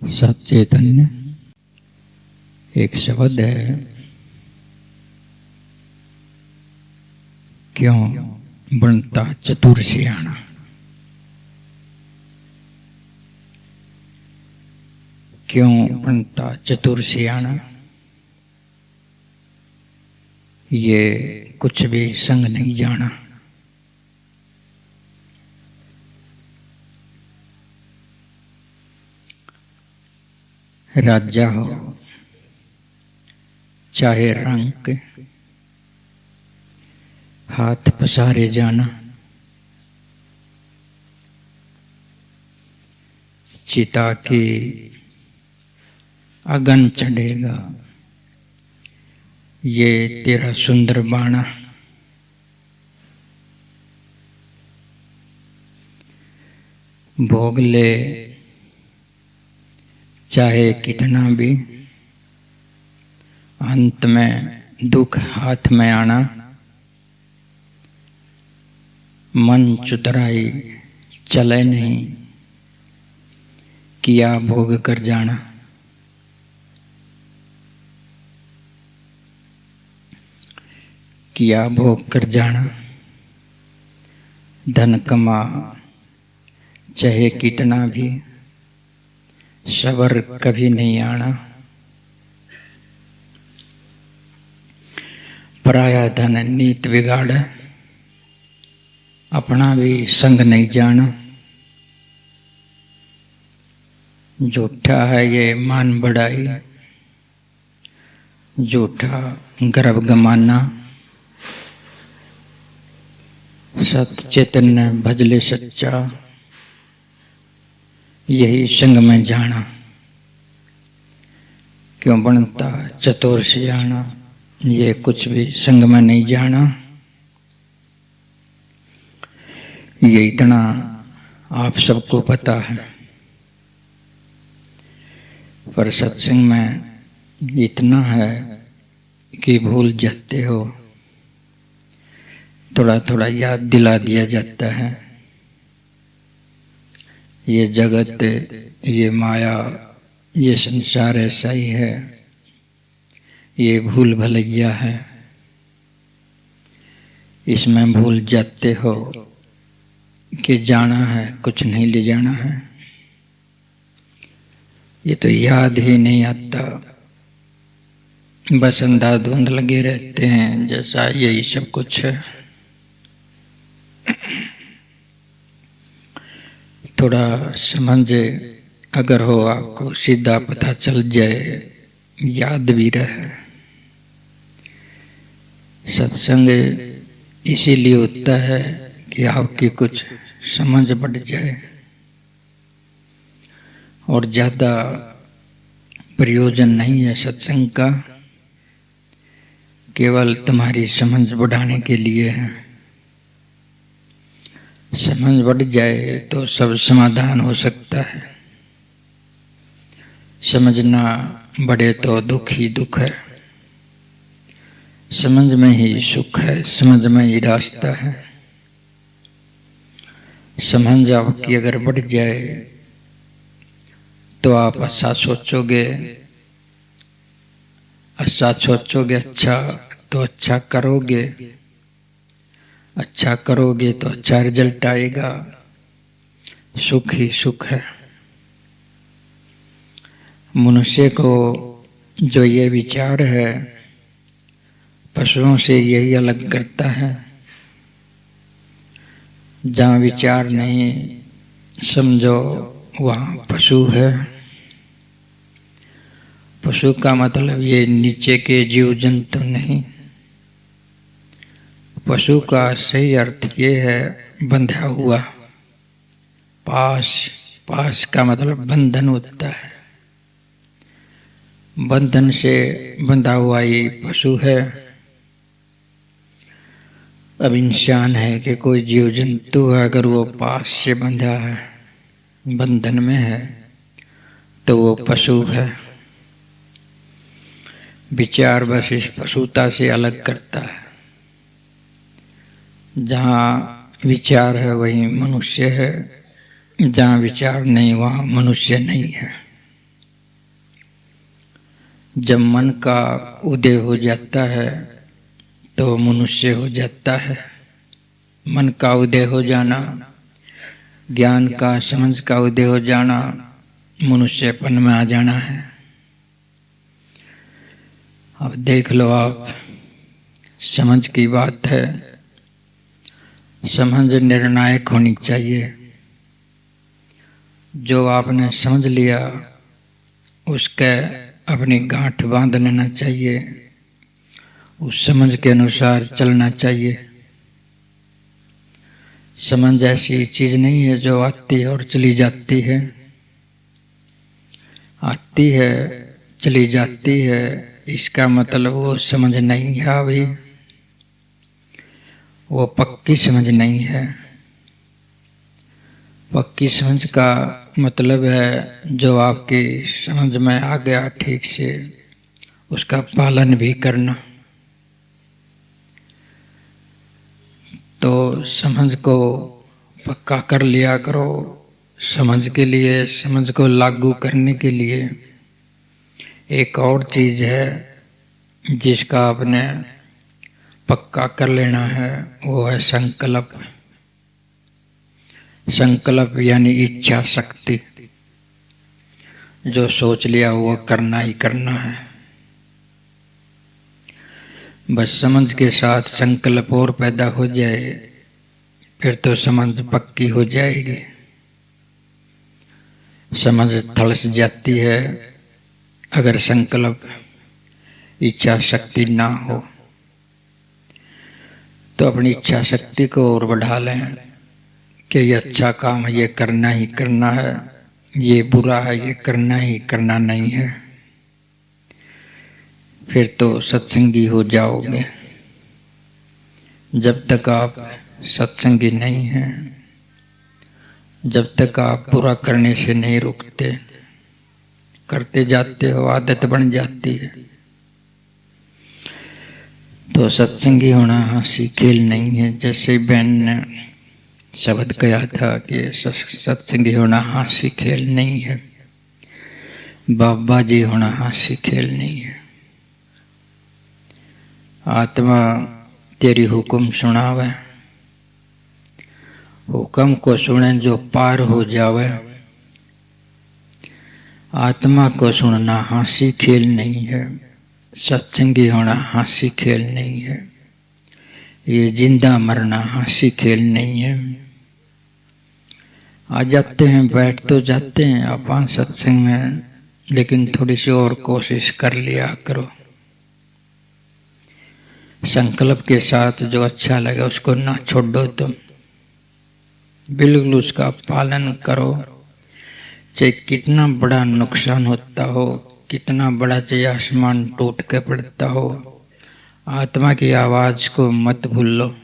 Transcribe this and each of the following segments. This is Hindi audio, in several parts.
सचेतन्य एक शब्द है। क्यों बनता चतुर सियाना। क्यों बनता चतुर सियाना। ये कुछ भी संग नहीं जाना। राजा हो चाहे रंग के, हाथ पसारे जाना। चिता की अगन चढ़ेगा, ये तेरा सुंदर बाणा। भोग ले चाहे कितना भी, अंत में दुख हाथ में आना। मन चुतराई चले नहीं, किया भोग कर जाना। किया भोग कर जाना। धन कमा चाहे कितना भी, सबर कभी नहीं आना। पराया धन नीत बिगाड़, अपना भी संग नहीं जाना। झूठा है ये मान बढ़ाई, झूठा गर्व गमाना। सत चैतन्य भजले सच्चा, यही संग में जाना। क्यों बनता चतुर सियाना, ये कुछ भी संग में नहीं जाना। ये इतना आप सबको पता है, पर सत्संग में इतना है कि भूल जाते हो। थोड़ा थोड़ा याद दिला दिया जाता है। ये जगत, ये माया, ये संसार ऐसा ही है। ये भूल भलैया है, इसमें भूल जाते हो कि जाना है, कुछ नहीं ले जाना है। ये तो याद ही नहीं आता, बस अंधाधुंध लगे रहते हैं जैसा यही सब कुछ है। थोड़ा समझ अगर हो, आपको सीधा पता चल जाए, याद भी रहे। सत्संग इसीलिए होता है कि आपकी कुछ समझ बढ़ जाए, और ज्यादा प्रयोजन नहीं है सत्संग का, केवल तुम्हारी समझ बढ़ाने के लिए है। समझ बढ़ जाए तो सब समाधान हो सकता है। समझना बढ़े तो दुख ही दुख है। समझ में ही सुख है, समझ में ही रास्ता है। समझ आपकी अगर बढ़ जाए तो आप अच्छा सोचोगे, अच्छा सोचोगे अच्छा तो अच्छा करोगे, अच्छा करोगे तो अच्छा रिजल्ट आएगा। सुख ही सुख है। मनुष्य को जो ये विचार है, पशुओं से यही अलग करता है। जहाँ विचार नहीं समझो, वहाँ पशु है। पशु का मतलब ये नीचे के जीव जंतु नहीं। पशु का सही अर्थ ये है बंधा हुआ। पास, पास का मतलब बंधन होता है। बंधन से बंधा हुआ ही पशु है। अब इंसान है कि कोई जीव जंतु है, अगर वो पास से बंधा है, बंधन में है, तो वो पशु है। विचार बस इस पशुता से अलग करता है। जहाँ विचार है वहीं मनुष्य है, जहाँ विचार नहीं वहाँ मनुष्य नहीं है। जब मन का उदय हो जाता है तो मनुष्य हो जाता है। मन का उदय हो जाना, ज्ञान का समझ का उदय हो जाना, मनुष्यपन में आ जाना है। अब देख लो आप, समझ की बात है। समझ निर्णायक होनी चाहिए। जो आपने समझ लिया उसके अपनी गांठ बांध लेना चाहिए, उस समझ के अनुसार चलना चाहिए। समझ ऐसी चीज नहीं है जो आती है और चली जाती है। आती है, चली जाती है, इसका मतलब वो समझ नहीं है। अभी वो पक्की समझ नहीं है। पक्की समझ का मतलब है जो आपकी समझ में आ गया ठीक से, उसका पालन भी करना। तो समझ को पक्का कर लिया करो। समझ के लिए, समझ को लागू करने के लिए एक और चीज है जिसका आपने पक्का कर लेना है, वो है संकल्प। संकल्प यानी इच्छा शक्ति। जो सोच लिया वो करना ही करना है। बस समझ के साथ संकल्प और पैदा हो जाए, फिर तो समझ पक्की हो जाएगी। समझ थलस जाती है अगर संकल्प, इच्छा शक्ति ना हो। तो अपनी इच्छा शक्ति को और बढ़ा लें कि ये अच्छा काम है, ये करना ही करना है, ये बुरा है, ये करना ही करना नहीं है। फिर तो सत्संगी हो जाओगे। जब तक आप सत्संगी नहीं हैं, जब तक आप बुरा करने से नहीं रुकते, करते जाते हो, आदत बन जाती है। तो सत्संगी होना हंसी खेल नहीं है। जैसे बहन ने शब्द कहा था कि सत्संगी होना हंसी खेल नहीं है, बाबा जी होना हंसी खेल नहीं है। आत्मा तेरी हुक्म सुनावे, हुक्म को सुने जो पार हो जावे। आत्मा को सुनना हंसी खेल नहीं है, सत्संगी होना हंसी खेल नहीं है, ये जिंदा मरना हंसी खेल नहीं है। आ जाते हैं, बैठ तो जाते हैं अपन सत्संग में, लेकिन थोड़ी सी और कोशिश कर लिया करो। संकल्प के साथ जो अच्छा लगे उसको ना छोड़ो तुम, बिल्कुल उसका पालन करो। चाहे कितना बड़ा नुकसान होता हो, कितना बड़ा चाहे आसमान टूट के पड़ता हो, आत्मा की आवाज को मत भूलो।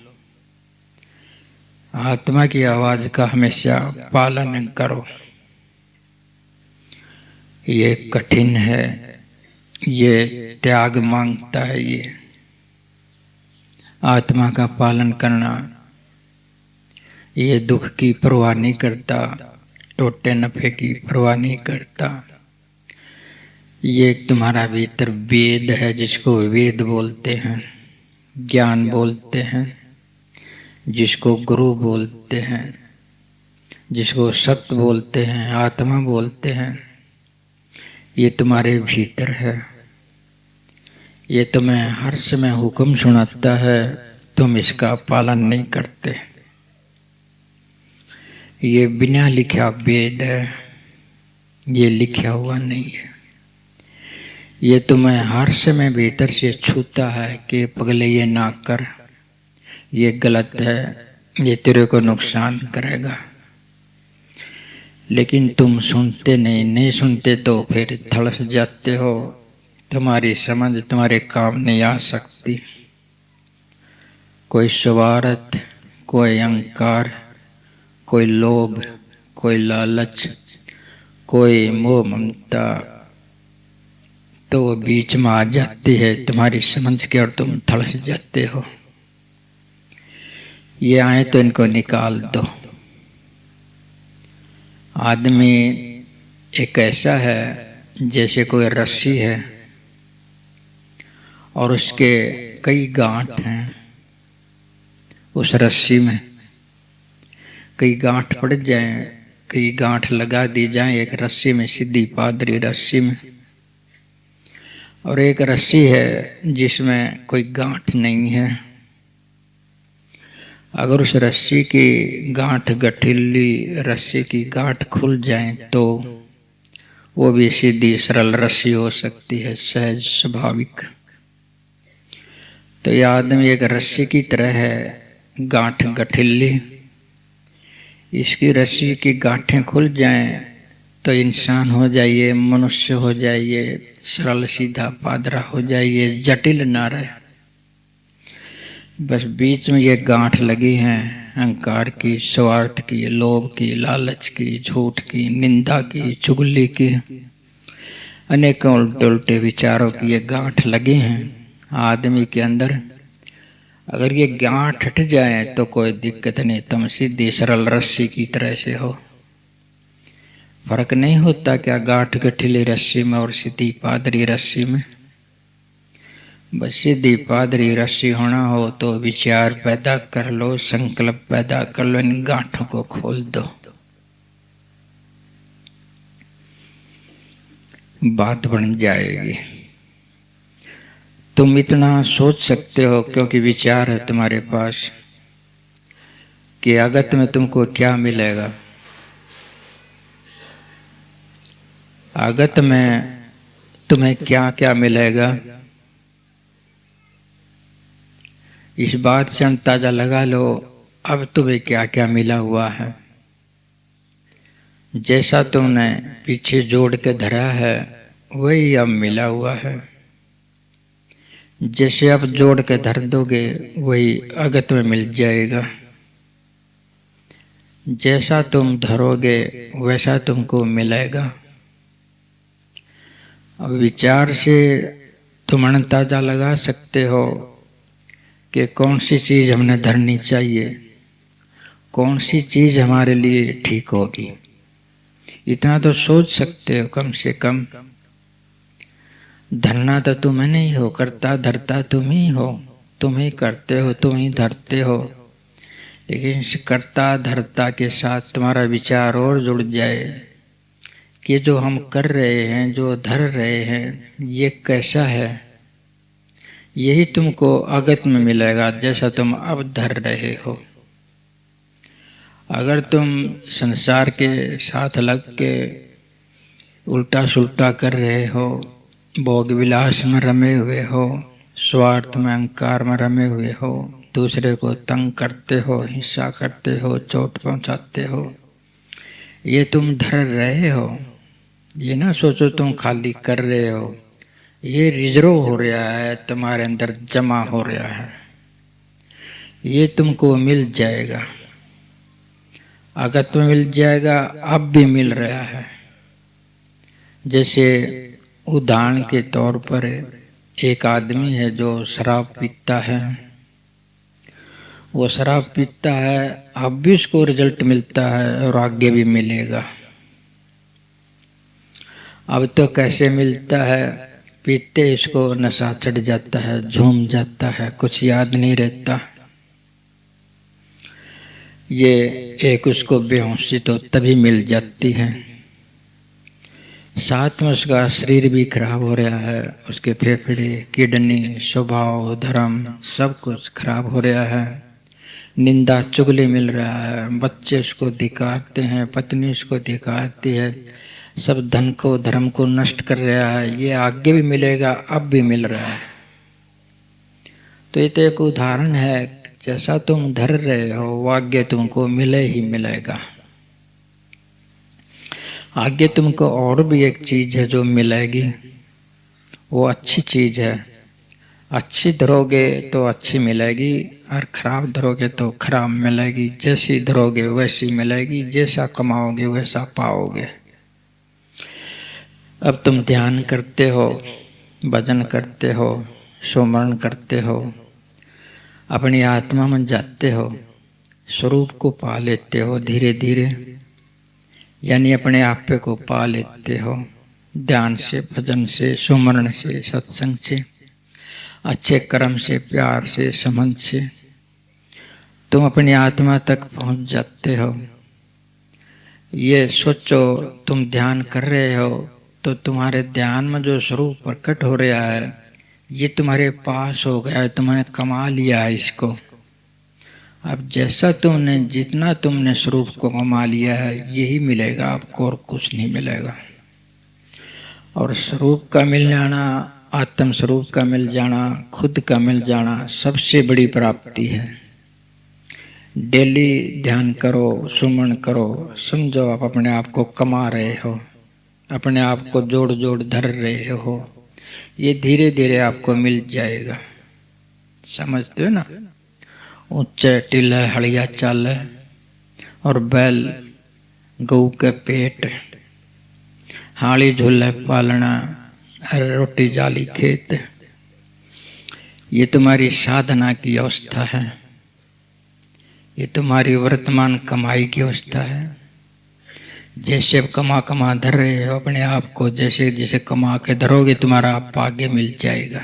आत्मा की आवाज का हमेशा पालन करो। ये कठिन है, ये त्याग मांगता है। ये आत्मा का पालन करना, ये दुख की परवाह नहीं करता, टोटे नफे की परवाह नहीं करता। ये तुम्हारा भीतर वेद है, जिसको वेद बोलते हैं, ज्ञान बोलते हैं, जिसको गुरु बोलते हैं, जिसको सत्य बोलते हैं, आत्मा बोलते हैं। ये तुम्हारे भीतर है। ये तुम्हें हर समय हुक्म सुनाता है, तुम इसका पालन नहीं करते। ये बिना लिखा वेद है, ये लिखा हुआ नहीं है। ये तुम्हें हर समय भीतर से छूता है कि पगले ये ना कर, ये गलत है, ये तेरे को नुकसान करेगा। लेकिन तुम सुनते नहीं सुनते तो फिर थलस जाते हो। तुम्हारी समझ तुम्हारे काम नहीं आ सकती। कोई स्वार्थ, कोई अहंकार, कोई लोभ, कोई लालच, कोई मोह ममता, तो वो बीच में आ जाती है तुम्हारी समझ के, और तुम थलस जाते हो। ये आए तो इनको निकाल दो। आदमी एक ऐसा है जैसे कोई रस्सी है, और उसके कई गांठ हैं। उस रस्सी में कई गांठ पड़ जाए, कई गांठ लगा दी जाए एक रस्सी में, सीधी पादरी रस्सी में, और एक रस्सी है जिसमें कोई गांठ नहीं है। अगर उस रस्सी की गांठ, गठिली रस्सी की गांठ खुल जाए तो वो भी सीधी सरल रस्सी हो सकती है, सहज स्वाभाविक। तो यह आदमी एक रस्सी की तरह है, गांठ गठिली। इसकी रस्सी की गांठें खुल जाएं तो इंसान हो जाइए, मनुष्य हो जाइए, सरल सीधा पादरा हो जाइए, जटिल ना रहे। बस बीच में ये गांठ लगी हैं अहंकार की, स्वार्थ की, लोभ की, लालच की, झूठ की, निंदा की, चुगली की, अनेकों उल्टे उल्टे विचारों की ये गांठ लगी हैं आदमी के अंदर। अगर ये गांठ हट जाए तो कोई दिक्कत नहीं, तुम सीधी सरल रस्सी की तरह से हो। फर्क नहीं होता क्या गांठ गठिली रस्सी में और सीधी पादरी रस्सी में? बस सीधी पादरी रस्सी होना हो तो विचार पैदा कर लो, संकल्प पैदा कर लो, इन गांठों को खोल दो, बात बन जाएगी। तुम इतना सोच सकते हो क्योंकि विचार है तुम्हारे पास कि अगत में तुमको क्या मिलेगा। अगत में तुम्हें क्या क्या मिलेगा, इस बात से अंदाजा लगा लो अब तुम्हें क्या क्या मिला हुआ है। जैसा तुमने पीछे जोड़ के धरा है वही अब मिला हुआ है। जैसे अब जोड़ के धर दोगे वही अगत में मिल जाएगा। जैसा तुम धरोगे वैसा तुमको मिलेगा। अब विचार से तुम अंदाजा लगा सकते हो कि कौन सी चीज हमने धरनी चाहिए, कौन सी चीज हमारे लिए ठीक होगी। इतना तो सोच सकते हो कम से कम। धरना तो तुम नहीं हो, करता धरता तुम ही हो, तुम ही करते हो, तुम ही धरते हो। लेकिन इस करता धरता के साथ तुम्हारा विचार और जुड़ जाए कि जो हम कर रहे हैं, जो धर रहे हैं, ये कैसा है, यही तुमको अगत में मिलेगा जैसा तुम अब धर रहे हो। अगर तुम संसार के साथ लग के उल्टा सुल्टा कर रहे हो, भोग विलास में रमे हुए हो, स्वार्थ में अहंकार में रमे हुए हो, दूसरे को तंग करते हो, हिंसा करते हो, चोट पहुंचाते हो, ये तुम धर रहे हो। ये ना सोचो तुम खाली कर रहे हो, ये रिजर्व हो रहा है, तुम्हारे अंदर जमा हो रहा है, ये तुमको मिल जाएगा, अगत में मिल जाएगा, अब भी मिल रहा है। जैसे उदाहरण के तौर पर एक आदमी है जो शराब पीता है, वो शराब पीता है, अब भी उसको रिजल्ट मिलता है और आगे भी मिलेगा। अब तो कैसे मिलता है, पीते इसको नशा चढ़ जाता है, झूम जाता है, कुछ याद नहीं रहता। ये एक उसको बेहोशी तो तभी मिल जाती है, साथ में उसका शरीर भी खराब हो रहा है, उसके फेफड़े, किडनी, स्वभाव, धर्म सब कुछ खराब हो रहा है। निंदा चुगली मिल रहा है, बच्चे उसको धिक्कारते हैं, पत्नी उसको धिक्कारती है, सब धन को धर्म को नष्ट कर रहा है। ये आगे भी मिलेगा, अब भी मिल रहा है। तो ये तो एक उदाहरण है, जैसा तुम धर रहे हो वो आगे तुमको मिले ही मिलेगा। आगे तुमको और भी एक चीज है जो मिलेगी, वो अच्छी चीज है। अच्छी धरोगे तो अच्छी मिलेगी और खराब धरोगे तो खराब मिलेगी। जैसी धरोगे वैसी मिलेगी, जैसा कमाओगे वैसा पाओगे। अब तुम ध्यान करते हो, भजन करते हो, सुमरण करते हो, अपनी आत्मा में जाते हो, स्वरूप को पा लेते हो धीरे धीरे, यानी अपने आप पे को पा लेते हो ध्यान से, भजन से, सुमरण से, सत्संग से। अच्छे कर्म से, प्यार से, समझ से तुम अपनी आत्मा तक पहुंच जाते हो। ये सोचो, तुम ध्यान कर रहे हो तो तुम्हारे ध्यान में जो स्वरूप प्रकट हो रहा है ये तुम्हारे पास हो गया है, तुमने कमा लिया है इसको। अब जैसा तुमने, जितना तुमने स्वरूप को कमा लिया है यही मिलेगा आपको, और कुछ नहीं मिलेगा। और स्वरूप का मिल जाना, आत्म स्वरूप का मिल जाना, खुद का मिल जाना सबसे बड़ी प्राप्ति है। डेली ध्यान करो, सुमन करो, समझो आप अपने आप को कमा रहे हो, अपने आप को जोड़ जोड़ धर रहे हो। ये धीरे धीरे आपको मिल जाएगा। समझते हो ना? ऊंचे टीले हड़िया चाल और बैल गऊ के पेट, हाड़ी झूले पालना, रोटी जाली खेत, ये तुम्हारी साधना की अवस्था है। ये तुम्हारी वर्तमान कमाई की अवस्था है। जैसे कमा कमा धर रहे हो अपने आप को, जैसे जैसे कमा के धरोगे तुम्हारा भाग्य मिल जाएगा।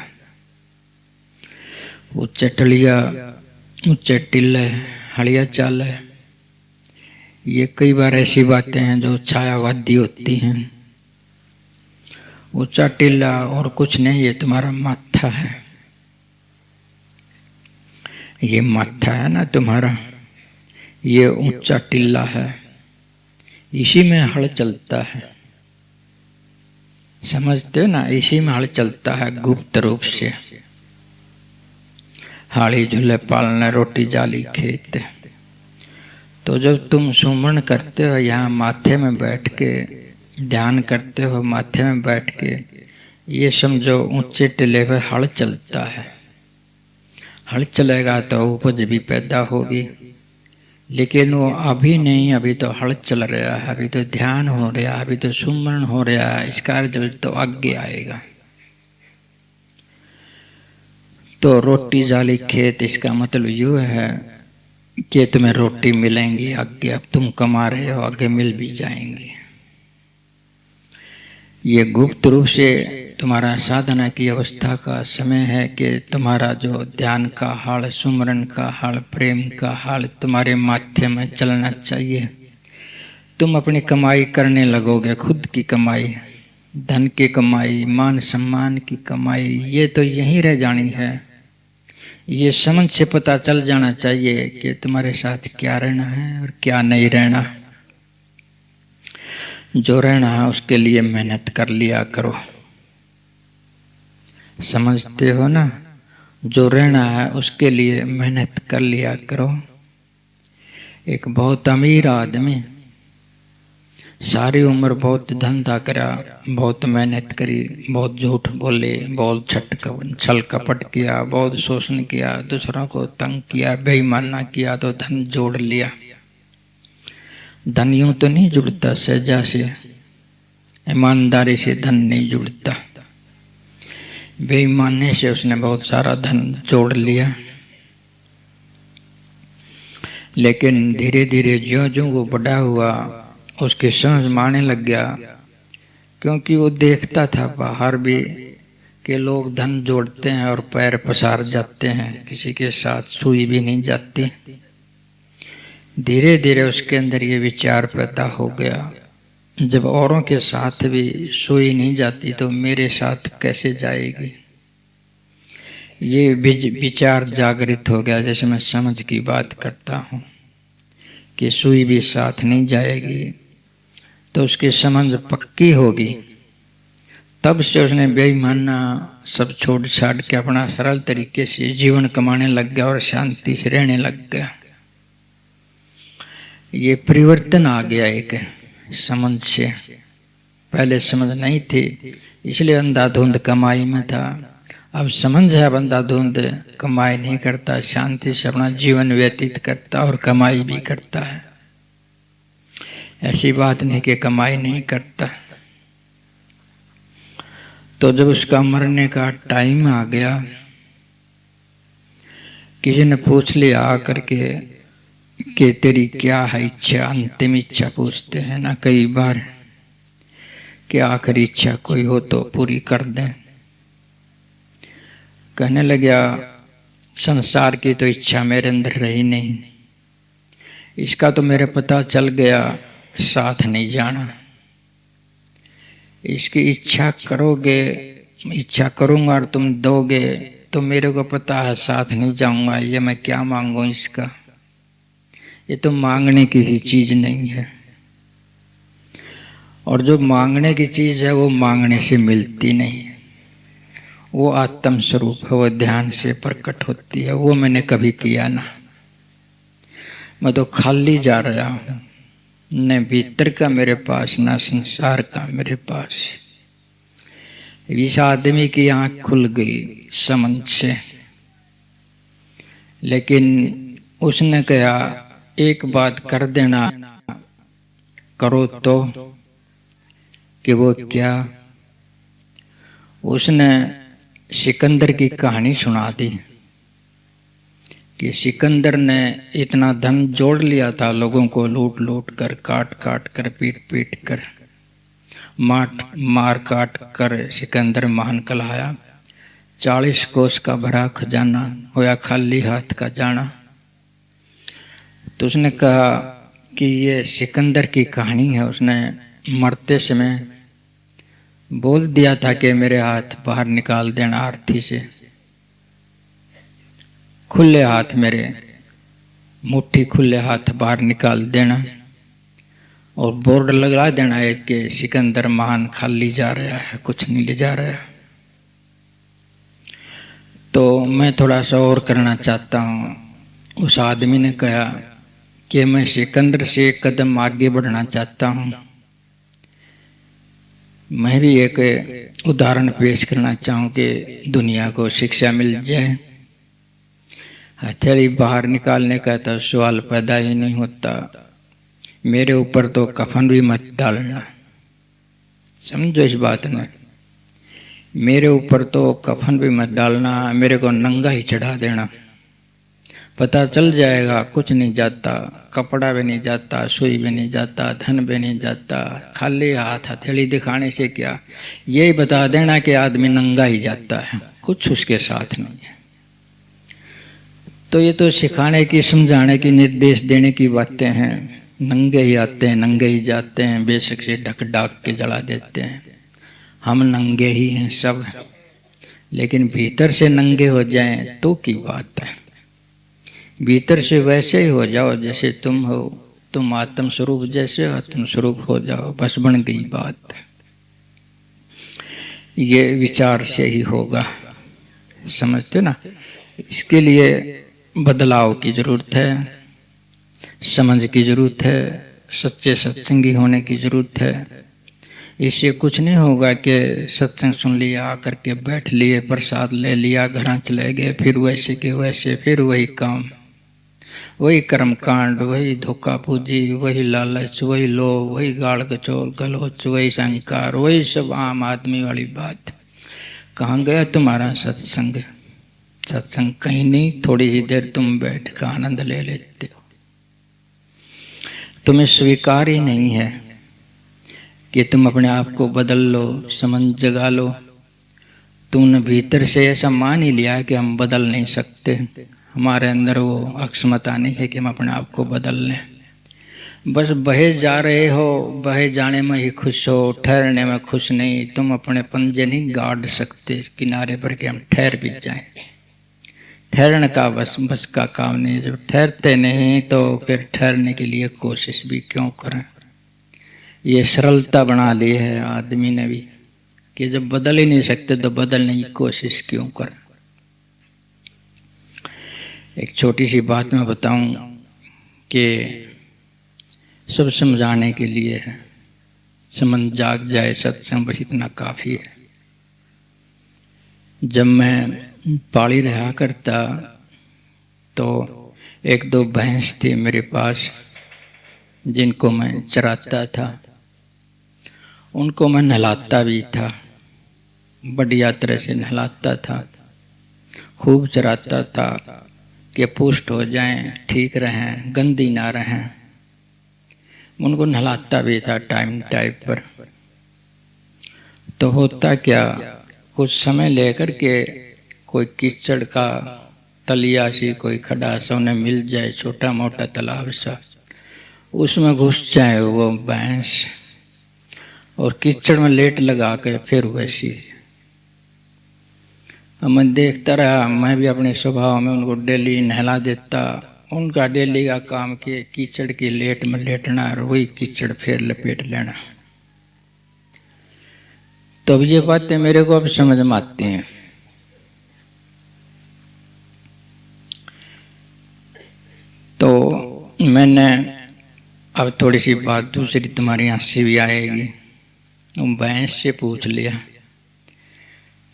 ऊंचे टलिया, ऊंचे टिल्ले, हड़िया चाल, ये कई बार ऐसी बातें हैं जो छायावादी होती हैं। ऊंचा टिल्ला और कुछ नहीं, ये तुम्हारा माथा है। ये माथा है ना तुम्हारा, ये ऊंचा टिल्ला है, इसी में हल चलता है। समझते हो ना? इसी में हल चलता है गुप्त रूप से। हाड़ी झूले पालना, रोटी जाली खेत। तो जब तुम सुमन करते हो यहाँ माथे में बैठ के, ध्यान करते हो माथे में बैठ के, ये समझो ऊंचे टिले पे हल चलता है। हल चलेगा तो उपज भी पैदा होगी, लेकिन वो अभी नहीं, अभी तो हल चल रहा है, अभी तो ध्यान हो रहा है, अभी तो सुमरण हो रहा है। इसका रिजल्ट तो आगे आएगा। तो रोटी जाली खेत, इसका मतलब यूँ है कि तुम्हें रोटी मिलेंगी आगे। अब तुम कमा रहे हो, आगे मिल भी जाएंगी। ये गुप्त रूप से तुम्हारा साधना की अवस्था का समय है कि तुम्हारा जो ध्यान का हाल, सुमरन का हाल, प्रेम का हाल तुम्हारे माथे में चलना चाहिए। तुम अपनी कमाई करने लगोगे, खुद की कमाई, धन की कमाई, मान सम्मान की कमाई, ये तो यहीं रह जानी है। ये समझ से पता चल जाना चाहिए कि तुम्हारे साथ क्या रहना है और क्या नहीं रहना। जो रहना है उसके लिए मेहनत कर लिया करो। समझते हो ना? जो रहना है उसके लिए मेहनत कर लिया करो। एक बहुत अमीर आदमी सारी उम्र बहुत धंधा करा, बहुत मेहनत करी, बहुत झूठ बोले, बहुत छल कपट किया, बहुत शोषण किया, दूसरों को तंग किया, बेईमाना किया, तो धन जोड़ लिया। धन यूं तो नहीं जुड़ता सहजा से, ईमानदारी से धन नहीं जुड़ता। बेईमानी से उसने बहुत सारा धन जोड़ लिया। लेकिन धीरे धीरे ज्यों ज्यों वो बड़ा हुआ उसकी समझ में आने लग गया, क्योंकि वो देखता था बाहर भी कि लोग धन जोड़ते हैं और पैर पसार जाते हैं, किसी के साथ सुई भी नहीं जाती। धीरे धीरे उसके अंदर ये विचार पैदा हो गया, जब औरों के साथ भी सुई नहीं जाती तो मेरे साथ कैसे जाएगी। ये विचार जागृत हो गया। जैसे मैं समझ की बात करता हूँ कि सुई भी साथ नहीं जाएगी, तो उसकी समझ पक्की होगी। तब से उसने बेईमाना सब छोड़ छाड़ के अपना सरल तरीके से जीवन कमाने लग गया और शांति से रहने लग गया। ये परिवर्तन आ गया एक समझ से। पहले समझ नहीं थी, इसलिए अंधाधुंध कमाई में था। अब समझ है, अब अंधाधुंध कमाई नहीं करता, शांति से अपना जीवन व्यतीत करता और कमाई भी करता है। ऐसी बात नहीं कि कमाई नहीं करता। तो जब उसका मरने का टाइम आ गया, किसी ने पूछ लिया आकर के कि तेरी क्या है इच्छा, अंतिम इच्छा पूछते हैं ना कई बार, कि आखिरी इच्छा कोई हो तो पूरी कर दें। कहने लगा संसार की तो इच्छा मेरे अंदर रही नहीं, इसका तो मेरे पता चल गया, साथ नहीं जाना। इसकी इच्छा करोगे, इच्छा करूंगा और तुम दोगे तो मेरे को पता है साथ नहीं जाऊंगा। ये मैं क्या मांगू इसका, ये तो मांगने की ही चीज नहीं है। और जो मांगने की चीज है वो मांगने से मिलती नहीं है, वो आत्म स्वरूप है, वो ध्यान से प्रकट होती है। वो मैंने कभी किया ना, मैं तो खाली जा रहा हूं, न भीतर का मेरे पास न संसार का मेरे पास। इस आदमी की आंख खुल गई समझ से, लेकिन उसने कहा एक बात कर देना, करो तो। कि वो क्या? उसने सिकंदर की कहानी सुना दी कि सिकंदर ने इतना धन जोड़ लिया था, लोगों को लूट लूट कर, काट काट कर, पीट पीट कर, मार काट कर सिकंदर महान कहलाया। 40 कोस का भरा खजाना होया खाली हाथ का जाना। तो उसने कहा कि ये सिकंदर की कहानी है। उसने मरते समय बोल दिया था कि मेरे हाथ बाहर निकाल देना अर्थी से, खुले हाथ, मेरे मुट्ठी खुले हाथ बाहर निकाल देना, और बोर्ड लगा देना है कि सिकंदर महान खाली जा रहा है, कुछ नहीं ले जा रहा है। तो मैं थोड़ा सा और करना चाहता हूँ। उस आदमी ने कहा कि मैं सिकंदर से एक कदम आगे बढ़ना चाहता हूँ, मैं भी एक उदाहरण पेश करना चाहूँ कि दुनिया को शिक्षा मिल जाए। हथेली बाहर निकालने का तो सवाल पैदा ही नहीं होता। मेरे ऊपर तो कफन भी मत डालना, समझो इस बात ने। मेरे ऊपर तो कफन भी मत डालना, मेरे को नंगा ही चढ़ा देना, पता चल जाएगा कुछ नहीं जाता, कपड़ा भी नहीं जाता, सुई भी नहीं जाता, धन भी नहीं जाता, खाली हाथ हथेली दिखाने से क्या, यही बता देना कि आदमी नंगा ही जाता है, कुछ उसके साथ नहीं है। तो ये तो सिखाने की, समझाने की, निर्देश देने की बातें हैं। नंगे ही आते हैं, नंगे ही जाते हैं, बेशक से ढक ढाक के जला देते हैं। हम नंगे ही हैं सब, लेकिन भीतर से नंगे हो जाएं तो की बात है। भीतर से वैसे ही हो जाओ जैसे तुम हो, तुम आत्म स्वरूप जैसे आत्म स्वरूप हो जाओ, बस बन गई बात। ये विचार से ही होगा, समझते ना। इसके लिए बदलाव की जरूरत है, समझ की जरूरत है, सच्चे सत्संगी होने की जरूरत है। इससे कुछ नहीं होगा कि सत्संग सुन लिया, आकर के बैठ लिए, प्रसाद ले लिया, घर चले गए, फिर वैसे के वैसे, फिर वही काम, वही कर्म कांड, वही धोखा पूजी, वही लालच, वही लोभ, वही गाड़ गचोल गलोच, वही संकार, वही सब आम आदमी वाली बात। कहाँ गया तुम्हारा सत्संग? सत्संग कहीं नहीं, थोड़ी ही देर तुम बैठ कर आनंद ले लेते हो। तुम्हें स्वीकार ही नहीं है कि तुम अपने आप को बदल लो, समझ जगा लो। तुमने भीतर से ऐसा मान ही लिया कि हम बदल नहीं सकते, हमारे अंदर वो अक्षमता नहीं है कि हम अपने आप को बदल लें। बस बहे जा रहे हो, बहे जाने में ही खुश हो, ठहरने में खुश नहीं। तुम अपने पंजे नहीं गाड़ सकते किनारे पर कि हम ठहर भी जाएं। ठहरने का बस का काम नहीं। जब ठहरते नहीं तो फिर ठहरने के लिए कोशिश भी क्यों करें। ये सरलता बना ली है आदमी ने भी कि जब बदल ही नहीं सकते तो बदलने की कोशिश क्यों करें। एक छोटी सी बात मैं बताऊं कि सब समझाने के लिए है, समझ जाग जाए सत्संग, बस इतना काफी है। जब मैं पाली रहा करता तो एक दो भैंस थी मेरे पास जिनको मैं चराता था, उनको मैं नहलाता भी था, बढ़िया तरह से नहलाता था, खूब चराता था कि पुष्ट हो जाएं, ठीक रहें, गंदी ना रहें। उनको नहलाता भी था टाइम पर। तो होता क्या, कुछ समय लेकर के कोई कीचड़ का तलिया सी कोई खड़ा सा उन्हें मिल जाए, छोटा मोटा तालाब सा, उसमें घुस जाए वो भैंस और कीचड़ में लेट लगा के फिर वैसी। मैं देखता रहा, मैं भी अपने स्वभाव में उनको डेली नहला देता। उनका डेली का काम किए कीचड़ की लेट में लेटना और वही कीचड़ फिर लपेट लेना। तब ये बातें मेरे को अब समझ में आती हैं। तो मैंने अब थोड़ी सी बात दूसरी तुम्हारी हंसी भी आएगी। भैंस से पूछ लिया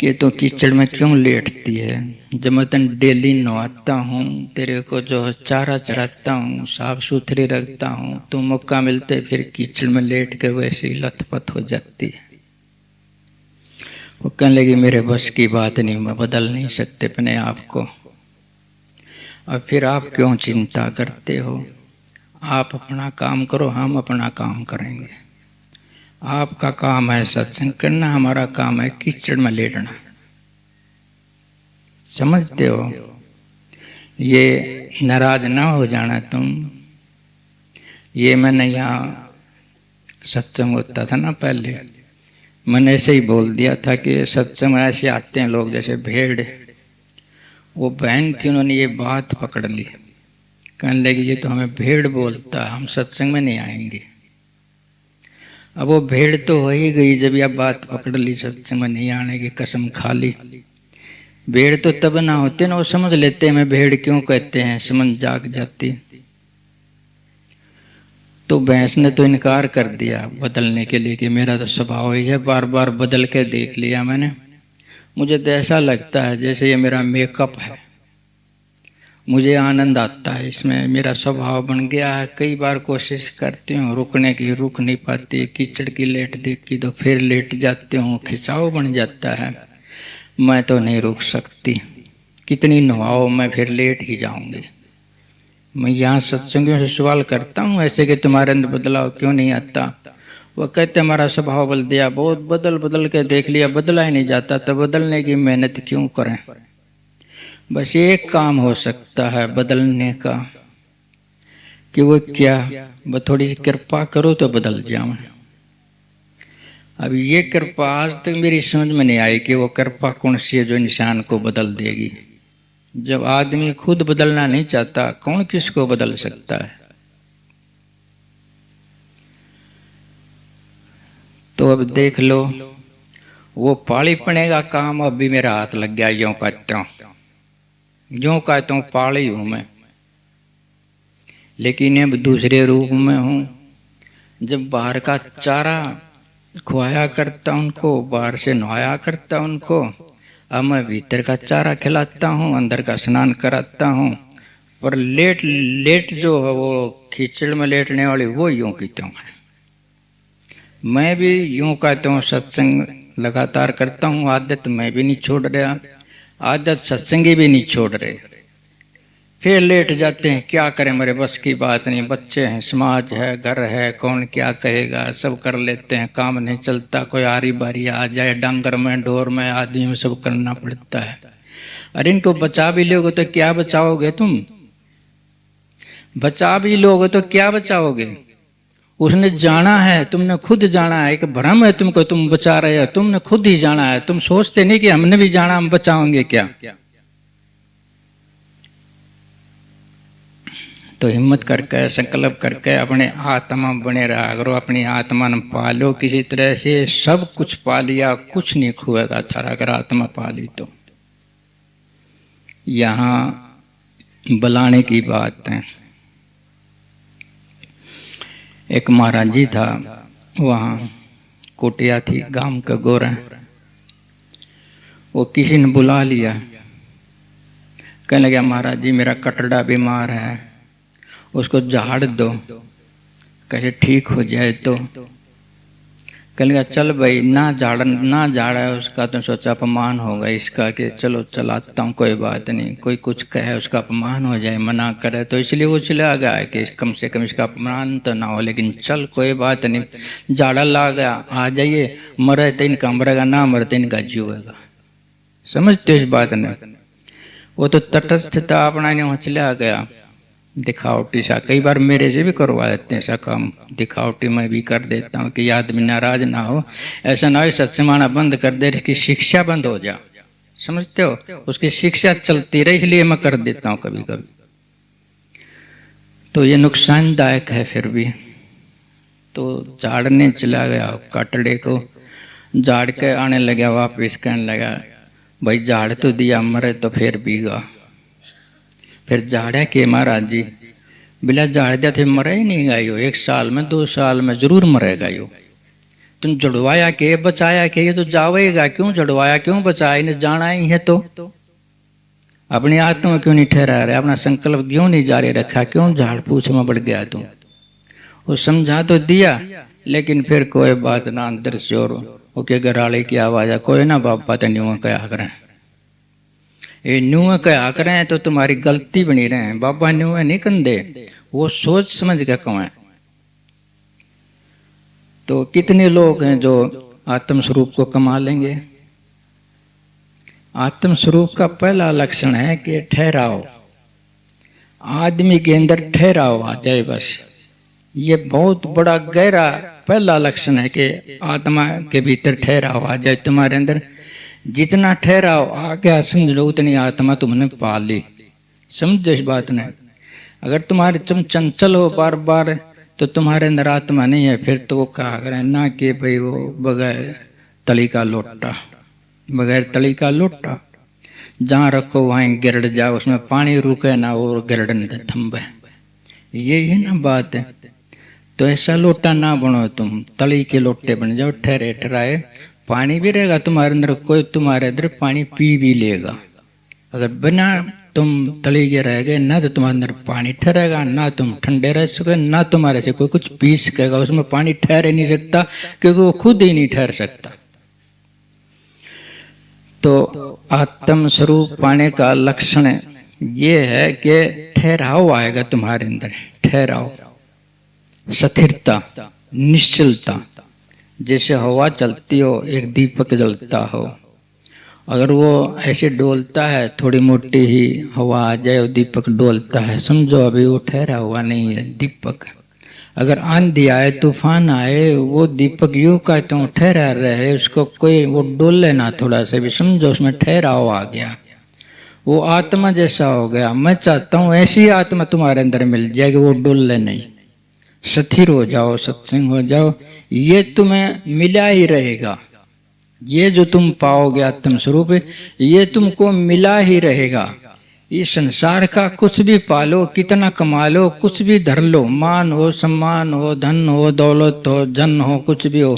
कि तो कीचड़ में क्यों लेटती है? जब मैं तन डेली नहाता हूँ, तेरे को जो चारा चढ़ाता हूँ, साफ सुथरी रखता हूँ, तो मौका मिलते फिर कीचड़ में लेट के वैसे ही लथपथ हो जाती है। वो कहने लगी मेरे बस की बात नहीं, मैं बदल नहीं सकते अपने आप को। अब फिर आप क्यों चिंता करते हो? आप अपना काम करो, हम अपना काम करेंगे। आपका काम है सत्संग करना, हमारा काम है कीचड़ में लेटना। समझते हो? ये नाराज ना हो जाना तुम। ये मैंने यहाँ सत्संग होता था ना पहले, मैंने ऐसे ही बोल दिया था कि सत्संग में ऐसे आते हैं लोग जैसे भेड़। वो बहन थी, उन्होंने ये बात पकड़ ली, कहने लगी ये तो हमें भेड़ बोलता, हम सत्संग में नहीं आएंगे। अब वो भेड़ तो हो ही गई जब यह बात पकड़ ली, सत्संग में नहीं आने की कसम खा ली। भेड़ तो तब ना होते ना, वो समझ लेते हैं मैं भेड़ क्यों कहते हैं, समझ जाग जाती। तो भैंस ने तो इनकार कर दिया बदलने के लिए कि मेरा तो स्वभाव ही है, बार बार बदल के देख लिया मैंने, मुझे तो ऐसा लगता है जैसे ये मेरा मेकअप है, मुझे आनंद आता है इसमें, मेरा स्वभाव बन गया है। कई बार कोशिश करती हूँ रुकने की, रुक नहीं पाती। कीचड़ की लेट देखी तो फिर लेट जाती हूँ, खिंचाव बन जाता है, मैं तो नहीं रुक सकती। कितनी नहाओ मैं फिर लेट ही जाऊंगी। मैं यहाँ सत्संगियों से सवाल करता हूँ ऐसे कि तुम्हारे अंदर बदलाव क्यों नहीं आता? वो कहते हमारा स्वभाव बदल दिया, बहुत बदल बदल के देख लिया, बदला ही नहीं जाता, तो बदलने की मेहनत क्यों करें? बस एक काम हो सकता है बदलने का, कि वो क्या, वो थोड़ी सी कृपा करो तो बदल जाऊं। अब ये कृपा आज तक मेरी समझ में नहीं आई कि वो कृपा कौन सी है जो इंसान को बदल देगी। जब आदमी खुद बदलना नहीं चाहता, कौन किसको बदल सकता है? तो अब देख लो, वो पाली पने का काम अब भी मेरा हाथ लग गया। यूं कहता हूं, यूं कहता हूं पाली हूं मैं, लेकिन अब दूसरे रूप में हूं। जब बाहर का चारा खुआया करता उनको, बाहर से नहाया करता उनको, अब मैं भीतर का चारा खिलाता हूँ, अंदर का स्नान कराता हूँ। पर लेट लेट जो है वो कीचड़ में लेटने वाली, वो यूं कहता हूँ मैं भी यूं कहता हूँ। सत्संग लगातार करता हूँ, आदत मैं भी नहीं छोड़ रहा, आदत सत्संगी भी नहीं छोड़ रहे, फिर लेट जाते हैं। क्या करें, मेरे बस की बात नहीं, बच्चे हैं, समाज है, घर है, कौन क्या कहेगा, सब कर लेते हैं, काम नहीं चलता। कोई आरी बारी आ जाए, डांगर में ढोर में आदमी में सब करना पड़ता है। अरे इनको बचा भी लोगे तो क्या बचाओगे तुम? बचा भी लोगे तो क्या बचाओगे? उसने जाना है, तुमने खुद जाना है। एक भ्रम है तुमको, तुम बचा रहे हो, तुमने खुद ही जाना है। तुम सोचते नहीं कि हमने भी जाना, हम बचाओगे क्या? तो हिम्मत करके, संकल्प करके अपने आत्मा बने रहा करो, अपनी आत्मा न पालो किसी तरह से। सब कुछ पा लिया, कुछ नहीं खुएगा थारा अगर आत्मा पाली तो। यहाँ बुलाने की बात है। एक महाराज जी था, वहाँ कोटिया थी, गांव का गोरा, वो किसी ने बुला लिया, कहने लगा महाराज जी मेरा कटड़ा बीमार है, उसको झाड़ दो, कैसे ठीक हो जाए। तो कहने लगा चल भाई, ना झाड़ा है उसका तो सोचा अपमान होगा इसका, कि चलो चलाता हूँ, कोई बात नहीं, कोई कुछ कहे उसका अपमान हो जाए, मना करे, तो इसलिए वो चला गया कि कम से कम इसका अपमान तो ना हो, लेकिन चल कोई बात नहीं। झाड़ा ला गया, आ जाइए, मरे तो इनका मरेगा, ना मरे तो इनका जीवेगा। समझते हो इस बात ने? वो तो तटस्थता अपना नहीं चला गया, दिखावटी सा। कई बार मेरे से भी करवा देते हैं ऐसा काम, दिखावटी मैं भी कर देता हूँ कि आदमी नाराज ना हो, ऐसा ना हो सत्संग बंद कर दे, इसकी शिक्षा बंद हो जा। समझते हो? उसकी शिक्षा चलती रहे, इसलिए मैं कर देता हूँ कभी कभी। तो ये नुकसानदायक है। फिर भी तो झाड़ने चला गया, काटड़े को झाड़ के आने लगा वापिस, कहने लगा भाई झाड़ तो दिया, मरे तो फिर बीगा। फिर झाड़ा के महाराज जी, बिला झाड़ दिया थे मरे ही नहीं गायो, 1 साल में 2 साल में जरूर मरेगा यो। तुम जड़वाया के बचाया के, ये तो जावेगा क्यों, जड़वाया क्यों बचाया, इन्हें जाना ही है तो अपनी आत्मा क्यों नहीं ठहरा रहे, अपना संकल्प क्यों नहीं जारी रखा, क्यों झाड़ पूछ में बढ़ गया तुम? वो समझा तो दिया, लेकिन फिर कोई बात ना, अंदर से और ओके घराले की आवाज, कोई ना बाबा तो न्यू क्या करें, ये न्यू क्या करें तो तुम्हारी गलती बनी रहे, बाबा न्यू नहीं कंदे, वो सोच समझ के कमाए। तो कितने लोग हैं जो आत्म स्वरूप को कमा लेंगे? आत्म स्वरूप का पहला लक्षण है कि ठहराव, आदमी के अंदर ठहराव आ जाए बस। ये बहुत बड़ा गहरा पहला लक्षण है कि आत्मा के भीतर ठहराव आ जाए तुम्हारे अंदर। जितना ठहराव आ गया समझ लो उतनी आत्मा तुमने पा ली। समझो इस बात ने? अगर तुम्हारे तुम चंचल हो बार बार तो तुम्हारे अंदर आत्मा नहीं है। फिर तो वो कहा करें ना कि भाई वो बगैर तली का लोटा, बगैर तली का लोटा जहाँ रखो वहीं गिरड़ जाओ, उसमें पानी रुके ना और गिरड़न थम्बे, ये है ना बात है। तो ऐसा लोटा ना बनो, तुम तली के लोटे बन जाओ, ठहरे ठहराए, पानी भी रहेगा तुम्हारे अंदर, कोई तुम्हारे अंदर पानी पी भी लेगा। अगर बिना तुम तली के रह गए ना तो तुम्हारे अंदर पानी ठहरेगा, ना तुम ठंडे रह सके, ना तुम्हारे से कोई कुछ पी सकेगा। उसमें पानी ठहर ही नहीं सकता क्योंकि वो खुद ही नहीं ठहर सकता। तो आत्म स्वरूप पाने का लक्षण ये है कि ठहराव आएगा तुम्हारे अंदर, ठहराव, स्थिरता, निश्चलता। जैसे हवा चलती हो, एक दीपक जलता हो, अगर वो ऐसे डोलता है, थोड़ी मोटी ही हवा आ जाए और दीपक डोलता है, समझो अभी वो ठहरा हुआ नहीं है दीपक। अगर आंधी आए, तूफान आए, वो दीपक यूं का त्यों ठहरा रहे, उसको कोई वो डोले ना थोड़ा सा भी, समझो उसमें ठहराव आ गया। वो आत्मा जैसा हो गया। मैं चाहता हूँ ऐसी आत्मा तुम्हारे अंदर मिल जाएगी, वो डोले नहीं, स्थिर हो जाओ, सत्संग हो जाओ, ये तुम्हें मिला ही रहेगा। ये जो तुम पाओगे आत्म स्वरूप, ये तुमको मिला ही रहेगा। इस संसार का कुछ भी पालो, कितना कमा लो, कुछ भी धर लो, मान हो, सम्मान हो, धन हो, दौलत हो, जन हो, कुछ भी हो,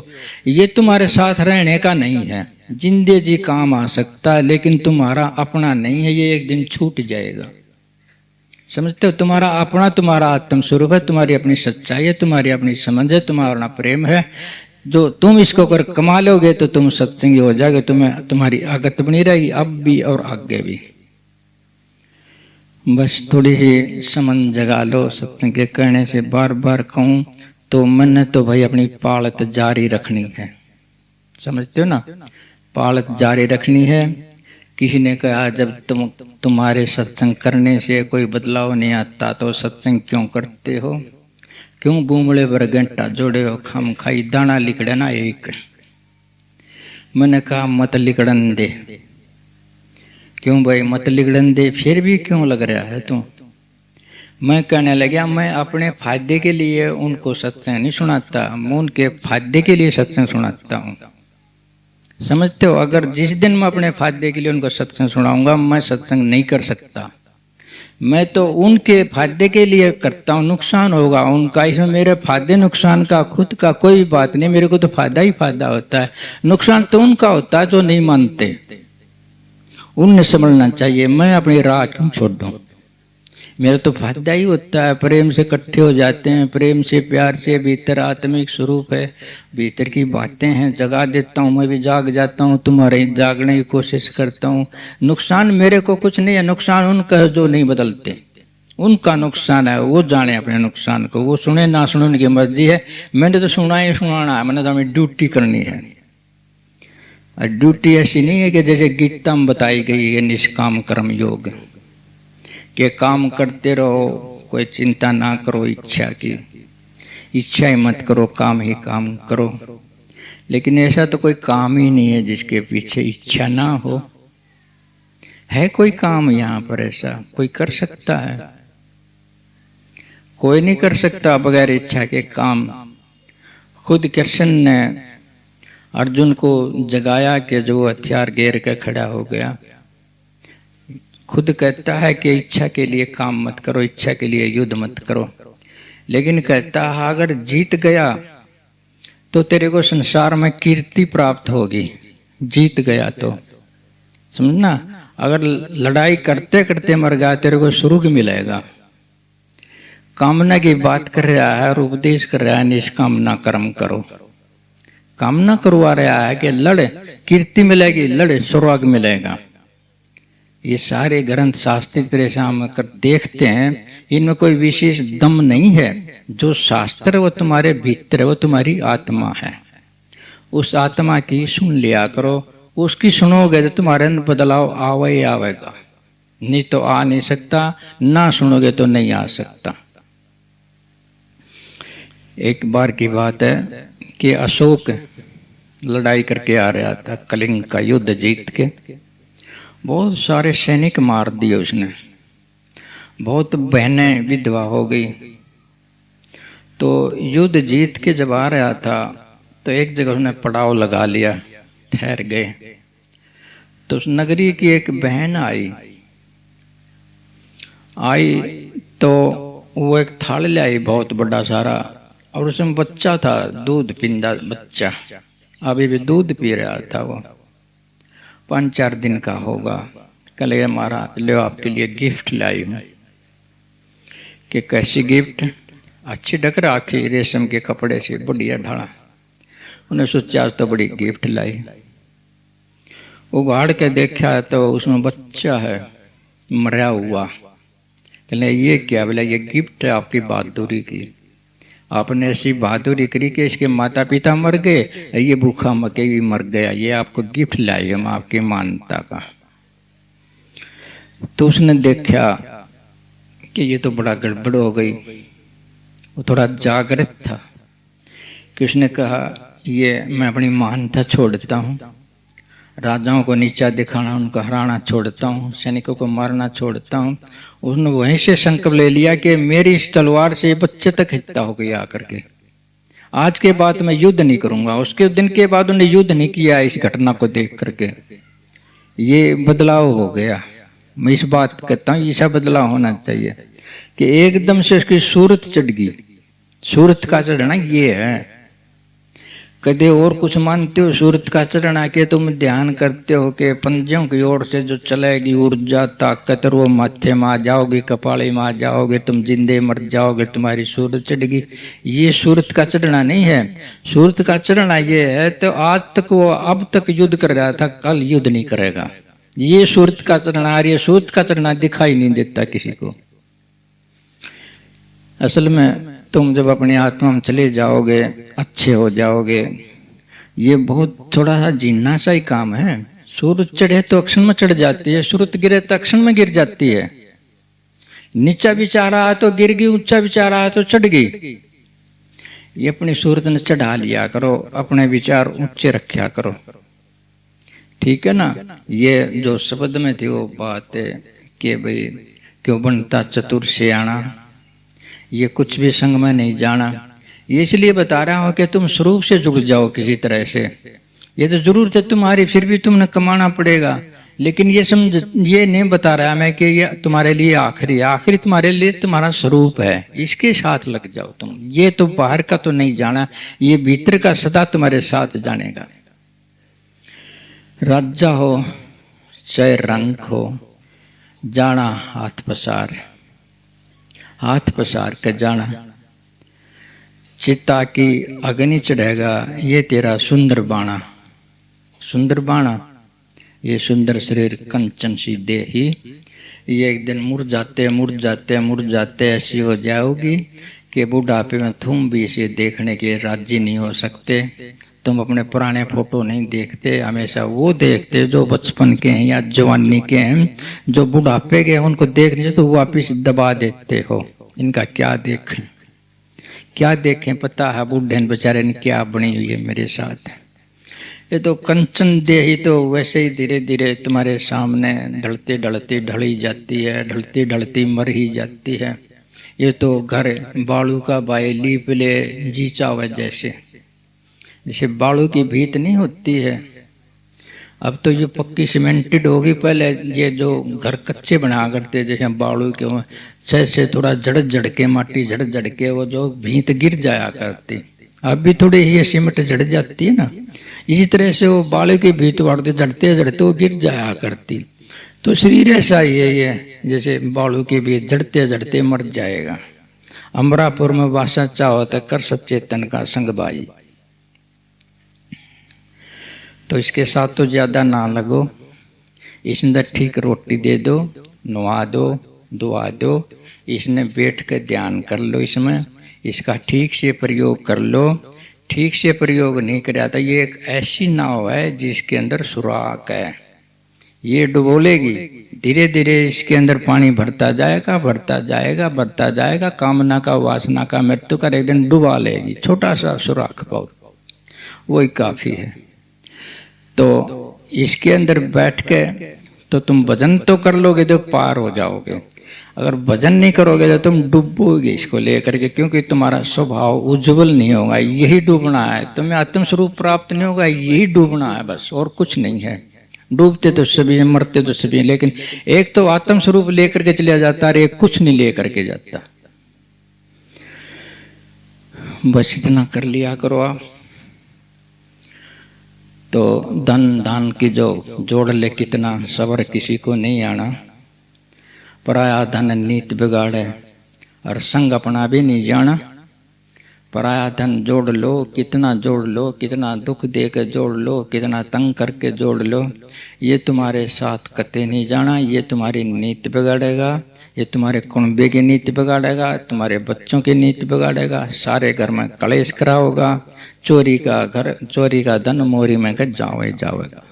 ये तुम्हारे साथ रहने का नहीं है। जिंदे जी काम आ सकता है लेकिन तुम्हारा अपना नहीं है, ये एक दिन छूट जाएगा। समझते हो? तुम्हारा अपना तुम्हारा आत्म स्वरूप है, तुम्हारी अपनी सच्चाई है, तुम्हारी अपनी समझ है, तुम्हारा प्रेम है। जो तुम इसको कर कमा लोगे तो तुम सत्संगी हो जाओगे, तुम्हें तुम्हारी आगत बनी रहेगी अब भी और आगे भी। बस थोड़ी ही समझ जगा लो। सत्संग के कहने से बार बार कहूं तो मन तो भाई अपनी पालत जारी रखनी है। समझते हो ना? पालत जारी रखनी है। किसी ने कहा जब तुम्हारे सत्संग करने से कोई बदलाव नहीं आता तो सत्संग क्यों करते हो? क्यों बूमड़े पर घंटा जोड़े हो, खम खाई दाना लिकड़े ना एक। मैंने कहा मत लिकड़न दे। क्यों भाई मत लिकड़न दे? फिर भी क्यों लग रहा है तू? मैं कहने लगा मैं अपने फायदे के लिए उनको सत्संग नहीं सुनाता, मैं उनके फायदे के लिए सत्संग सुनाता हूँ। समझते हो? अगर जिस दिन मैं अपने फायदे के लिए उनको सत्संग सुनाऊंगा, मैं सत्संग नहीं कर सकता। मैं तो उनके फायदे के लिए करता हूँ, नुकसान होगा उनका, इसमें मेरे फायदे नुकसान का खुद का कोई बात नहीं। मेरे को तो फायदा ही फायदा होता है, नुकसान तो उनका होता है जो नहीं मानते। उन्हें समझना चाहिए, मैं अपनी राह क्यों छोड़ूं? मेरा तो फायदा ही होता है। प्रेम से इकट्ठे हो जाते हैं, प्रेम से प्यार से, भीतर आत्मिक स्वरूप है, भीतर की बातें हैं, जगा देता हूँ, मैं भी जाग जाता हूँ, तुम्हारे जागने की कोशिश करता हूँ। नुकसान मेरे को कुछ नहीं है, नुकसान उनका है जो नहीं बदलते, उनका नुकसान है, वो जाने अपने नुकसान को, वो सुने ना सुने उनकी मर्जी है। मैंने तो सुना ही सुनाना है, मैंने तो हमें ड्यूटी करनी है। और ड्यूटी ऐसी नहीं है कि जैसे गीता में बताई गई है निष्काम कर्म योग, कि काम करते रहो, कोई चिंता ना करो इच्छा की, इच्छा ही मत करो, काम ही काम करो। लेकिन ऐसा तो कोई काम ही नहीं है जिसके पीछे इच्छा ना हो। है कोई काम यहाँ पर ऐसा कोई कर सकता है? कोई नहीं कर सकता बगैर इच्छा के काम। खुद कृष्ण ने अर्जुन को जगाया कि जो हथियार घेर के खड़ा हो गया, खुद कहता है कि इच्छा के लिए काम मत करो, इच्छा के लिए युद्ध मत करो। लेकिन कहता है अगर जीत गया तो तेरे को संसार में कीर्ति प्राप्त होगी, जीत गया तो समझना। अगर लड़ाई करते करते मर गया तेरे को स्वर्ग मिलेगा। कामना की बात कर रहा है और उपदेश कर रहा है निष्कामना कर्म करो। कामना करवा रहा है कि लड़े कीर्ति मिलेगी, लड़े स्वर्ग मिलेगा। ये सारे ग्रंथ शास्त्र तरह से हम कर देखते हैं, इनमें कोई विशेष दम नहीं है। जो शास्त्र है वो तुम्हारे भीतर है, वो तुम्हारी आत्मा है। उस आत्मा की सुन लिया करो, उसकी सुनोगे तो तुम्हारे अंदर बदलाव आवे ही आवेगा, नहीं तो आ नहीं सकता, ना सुनोगे तो नहीं आ सकता। एक बार की बात है कि अशोक लड़ाई करके आ रहा था, कलिंग का युद्ध जीत के बहुत सारे सैनिक मार दिए उसने, बहुत बहनें विधवा हो गई। तो युद्ध जीत के जब आ रहा था तो एक जगह उसने पड़ाव लगा लिया, ठहर गए। तो उस नगरी की एक बहन आई तो वो एक थाल ले आई बहुत बड़ा सारा, और उसमें बच्चा था, दूध पींदा बच्चा, अभी भी दूध पी रहा था। वो 5-4 दिन का होगा। कल ये महाराज लो आपके लिए गिफ्ट लाई हूँ। कि कैसी गिफ्ट? अच्छी ढक राखी रेशम के कपड़े से बढ़िया ढाला। उन्हें सोचा आज तो बड़ी गिफ्ट लाई। उगाड़ के देखा तो उसमें बच्चा है मरा हुआ। कहले ये क्या? बोला ये गिफ्ट है आपकी बहादुरी की, आपने ऐसी बहादुरी करी कि इसके माता पिता मर गए, ये भूखा मके भी मर गया, ये आपको गिफ्ट लाई हम आपकी मानता का। तो उसने देखा कि ये तो बड़ा गड़बड़ हो गई। वो थोड़ा जागृत था कि उसने कहा ये मैं अपनी मानता छोड़ता हूँ, राजाओं को नीचा दिखाना, उनको हराना छोड़ता हूँ, सैनिकों को मारना छोड़ता हूँ। उसने वहीं से संकल्प ले लिया कि मेरी इस तलवार से बच्चे तक हित्ता हो गया आकर के, आज के बाद मैं युद्ध नहीं करूंगा। उसके दिन के बाद उन्हें युद्ध नहीं किया। इस घटना को देख करके ये बदलाव हो गया। मैं इस बात कहता हूँ ऐसा बदलाव होना चाहिए कि एकदम से उसकी सूरत चढ़ गई। सूरत का चढ़ना ये है। कदे और कुछ मानते हो? सूरत का चढ़ना के तुम ध्यान करते हो कि पंजों की ओर से जो चलेगी ऊर्जा ताकत, वो माथे में आ जाओगे, कपाले में आ जाओगे, तुम जिंदे मर जाओगे, तुम्हारी सूरत चढ़ेगी। ये सूरत का चढ़ना नहीं है। सूरत का चढ़ना ये है तो आज तक वो अब तक युद्ध कर रहा था, कल युद्ध नहीं करेगा। ये सूरत का चढ़ना, ये सूरत का चढ़ना दिखाई नहीं देता किसी को। असल में तुम जब अपनी आत्मा में चले जाओगे, अच्छे हो जाओगे। ये बहुत थोड़ा सा जीना सा ही काम है। सूरत चढ़े तो अक्षण में चढ़ जाती है, सूरत गिरे तो अक्षण में गिर जाती है। नीचा विचार आया तो गिर गई, ऊंचा विचार आया तो चढ़ गई। ये अपनी सूरत ने चढ़ा लिया करो, अपने विचार ऊंचे रखा करो, ठीक है ना। ये जो शब्द में थी वो बात है कि भाई क्यों बनता चतुर सियाणा, ये कुछ भी संग में नहीं जाना। ये इसलिए बता रहा हूं कि तुम स्वरूप से जुड़ जाओ किसी तरह से। ये तो जरूरत है तुम्हारी, फिर भी तुमने कमाना पड़ेगा। लेकिन ये समझ, ये नहीं बता रहा मैं कि ये तुम्हारे लिए आखिरी तुम्हारे लिए तुम्हारा स्वरूप है, इसके साथ लग जाओ तुम। ये तो बाहर का तो नहीं जाना, ये भीतर का सदा तुम्हारे साथ जानेगा। राजा हो चाहे रंग हो, जाना हाथ पसार, हाथ पसार के जाना। चिता की अग्नि चढ़ेगा ये तेरा सुंदर बाणा, सुंदर बाणा। ये सुंदर शरीर कंचन सी देही, ये एक दिन मुरझाते ऐसी हो जाओगी कि बुढ़ापे में तुम भी इसे देखने के राजी नहीं हो सकते। तुम अपने पुराने फोटो नहीं देखते, हमेशा वो देखते जो बचपन के हैं या जवानी के हैं। जो बुढ़ापे के हैं उनको देख नहीं तो वापिस दबा देते हो। इनका क्या देखें, क्या देखें, पता है बूढ़े बेचारे ने क्या बनी हुई है मेरे साथ। ये तो कंचन देही तो वैसे ही धीरे धीरे तुम्हारे सामने ढलती ढलती ढली जाती है, ढलती ढलती मर ही जाती है। ये तो घर बालू का बाई लीप ले जी चावे जैसे, जैसे बालू की भीत नहीं होती है। अब तो ये पक्की सीमेंटेड होगी, पहले ये जो घर कच्चे बना करते जैसे बालू के से थोड़ा झड़ के माटी झड़ के वो जो भीत गिर जाया करती। अब भी थोड़ी ये सीमेंट झड़ जाती है ना, इसी तरह से वो बालू की भीत वाड़ते झड़ते झड़ते वो गिर जाया करती। तो शरीर ऐसा ही है ये, जैसे बालू की भीत झड़ते झड़ते मर जाएगा। अमरापुर में वासा चाहो तो कर सचेतन का संग भाई। तो इसके साथ तो ज्यादा ना लगो, इसने ठीक रोटी दे दो, नुआ दो, दुआ दो, इसने बैठ कर ध्यान कर लो, इसमें इसका ठीक से प्रयोग कर लो। ठीक से प्रयोग नहीं कराया तो ये एक ऐसी नाव है जिसके अंदर सुराख है, ये डुबोलेगी। धीरे धीरे इसके अंदर पानी भरता जाएगा भरता जाएगा भरता जाएगा, कामना का वासना का मृत्यु का एक दिन डुबा लेगी। छोटा सा सुराख पाओ वही काफी है। तो इसके अंदर बैठ के तो तुम भजन तो कर लोगे तो पार हो जाओगे, अगर भजन नहीं करोगे तो तुम डूबोगे इसको लेकर के, क्योंकि तुम्हारा स्वभाव उज्जवल नहीं होगा। यही डूबना है, तुम्हें आत्म स्वरूप प्राप्त नहीं होगा, यही डूबना है बस, और कुछ नहीं है। डूबते तो सभी, मरते तो सभी, लेकिन एक तो आत्म स्वरूप लेकर के चला जाता है, एक कुछ नहीं लेकर के जाता। बस इतना कर लिया करो आप। तो धन दान की जो जोड़ ले कितना सबर किसी को नहीं आना। पराया धन नीत बिगाड़े और संग अपना भी नहीं जाना। पराया धन जोड़ लो, कितना जोड़ लो, कितना दुख दे के जोड़ लो, कितना तंग करके जोड़ लो, ये तुम्हारे साथ कते नहीं जाना। ये तुम्हारी नीति बिगाड़ेगा, ये तुम्हारे कुंबे की नीति बिगाड़ेगा, तुम्हारे बच्चों की नीति बिगाड़ेगा, सारे घर में कलेश कराओगा। चोरी का घर, चोरी का धन मोरी में कर जावे जावेगा।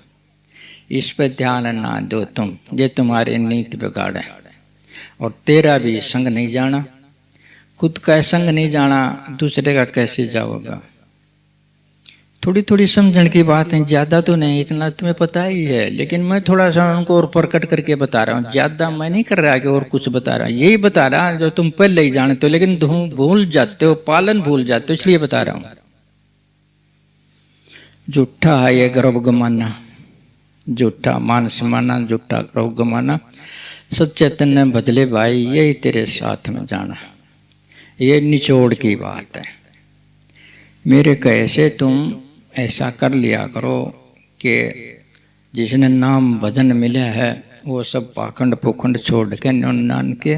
इस पे ध्यान ना दो तुम, ये तुम्हारी नीति बिगाड़े। और तेरा भी संग नहीं जाना, खुद का संग नहीं जाना, दूसरे का कैसे जाओगा। थोड़ी थोड़ी समझण की बात है, ज्यादा तो नहीं, इतना तुम्हें पता ही है, लेकिन मैं थोड़ा सा उनको और प्रकट करके बता रहा हूँ। ज्यादा मैं नहीं कर रहा कि और कुछ बता रहा, यही बता रहा जो तुम पहले ही जानते हो, लेकिन तुम भूल जाते हो, पालन भूल जाते हो, इसलिए बता रहा हूँ। झूठा है ये गर्व गमाना, झूठा मान समाना, झूठा गर्व गमाना। सचेतन ने बदले भाई, यही तेरे साथ में जाना। ये निचोड़ की बात है। मेरे कहे से तुम ऐसा कर लिया करो कि जिसने नाम भजन मिला है वो सब पाखंड पुखंड छोड़ के नान के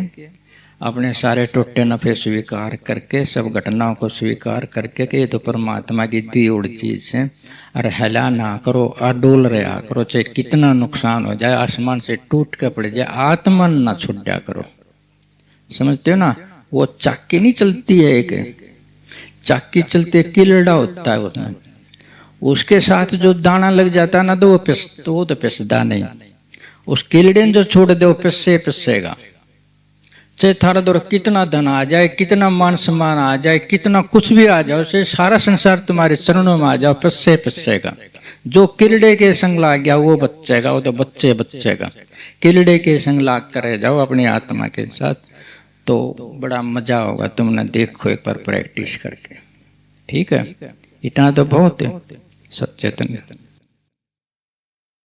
अपने सारे टूटे नफे स्वीकार करके, सब घटनाओं को स्वीकार करके कि ये तो परमात्मा की दी उड़ चीज है, और हिला ना करो, अडोल रहा करो, चाहे कितना नुकसान हो जाए, आसमान से टूट के पड़ जाए, आत्मा ना छूट जा करो। समझते हो ना, वो चाकी नहीं चलती है, एक चाकी चलती है, किलड़ा होता है उसमें, उसके साथ जो दाना लग जाता है ना तो वो तो पिसदा नहीं, उस किलड़े ने जो छोड़ दे वो पिसेगा। चाहे थारा दौर कितना धन आ जाए, कितना मान सम्मान आ जाए, कितना कुछ भी आ जाए, उसे सारा संसार तुम्हारे चरणों में आ जाओ, पिसेगा। जो किलड़े के संग लाग गया वो बचेगा, वो तो बच्चेगा। किलड़े के संग लाग कर रह जाओ अपनी आत्मा के साथ, तो बड़ा मजा होगा। तुमने देखो एक बार प्रैक्टिस करके, ठीक है। इतना तो बहुत है। सचेतन